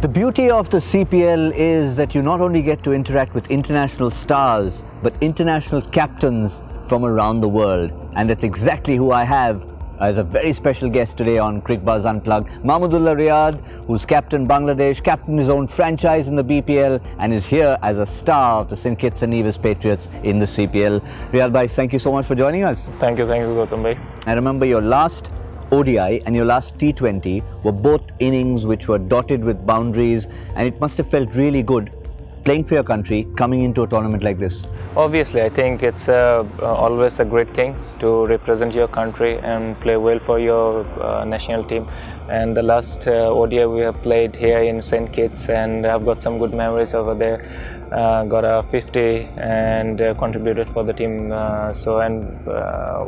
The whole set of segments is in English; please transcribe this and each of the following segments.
The beauty of the CPL is that you not only get to interact with international stars, but international captains from around the world. And that's exactly who I have as a very special guest today on Cricbuzz Unplugged. Mahmudullah Riyad, who's captain Bangladesh, captained his own franchise in the BPL, and is here as a star of the St. Kitts and Nevis Patriots in the CPL. Riyad bhai, thank you so much for joining us. Thank you, Gautam bhai. I remember your last ODI and your last T20 were both innings which were dotted with boundaries, and it must have felt really good playing for your country, coming into a tournament like this. Obviously, I think it's always a great thing to represent your country and play well for your national team. And the last ODI we have played here in St. Kitts, and I've got some good memories over there. Got a 50 and contributed for the team,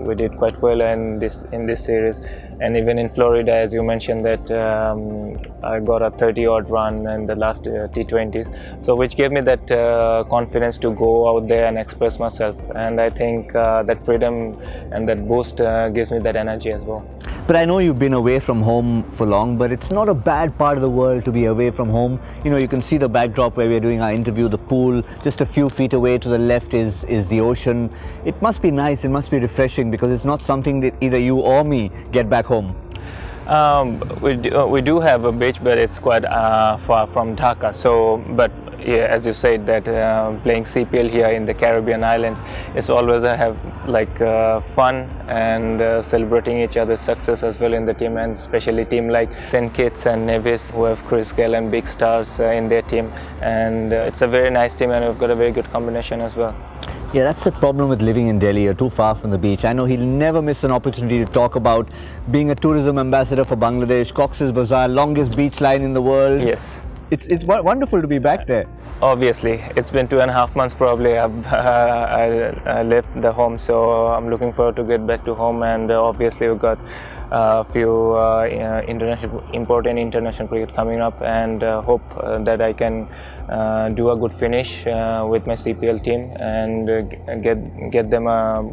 we did quite well in this series. And even in Florida, as you mentioned, that I got a 30-odd run in the last T20s, so which gave me that confidence to go out there and express myself. And I think that freedom and that boost gives me that energy as well. But I know you've been away from home for long, but it's not a bad part of the world to be away from home. You know, you can see the backdrop where we're doing our interview, the pool. Just a few feet away to the left is the ocean. It must be nice, it must be refreshing, because it's not something that either you or me get back home. We do have a beach, but it's quite far from Dhaka. So, but yeah, as you said, that playing CPL here in the Caribbean islands is always fun and celebrating each other's success as well in the team, and especially team like St. Kitts and Nevis, who have Chris Gayle and big stars in their team, and it's a very nice team, and we've got a very good combination as well. Yeah, that's the problem with living in Delhi. You're too far from the beach. I know he'll never miss an opportunity to talk about being a tourism ambassador for Bangladesh, Cox's Bazar, longest beach line in the world. Yes. It's wonderful to be back there. Obviously, it's been 2.5 months probably. I left the home, so I'm looking forward to get back to home. And obviously, we've got a few important international cricket coming up, and hope that I can do a good finish with my CPL team and get them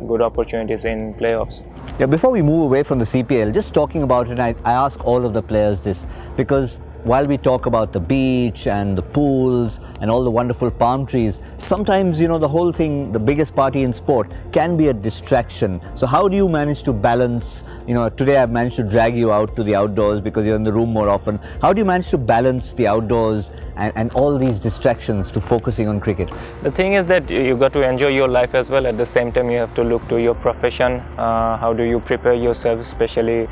good opportunities in playoffs. Yeah, before we move away from the CPL, just talking about it, I ask all of the players this, because while we talk about the beach and the pools and all the wonderful palm trees, sometimes, you know, the whole thing, the biggest party in sport, can be a distraction. So how do you manage to balance, you know, today I've managed to drag you out to the outdoors because you're in the room more often. How do you manage to balance the outdoors and all these distractions to focusing on cricket? The thing is that you got to enjoy your life as well. At the same time, you have to look to your profession. How do you prepare yourself? Especially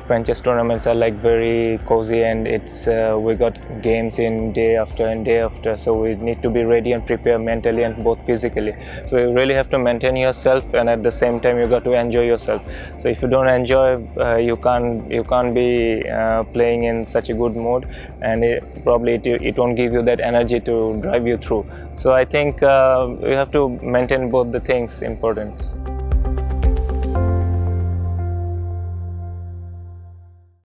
franchise tournaments are like very cozy, and it's we got games in day after and day after, so we need to be ready and prepare mentally and both physically. So you really have to maintain yourself, and at the same time you got to enjoy yourself. So if you don't enjoy, you can't be playing in such a good mood, and it won't give you that energy to drive you through. So I think you have to maintain both the things important.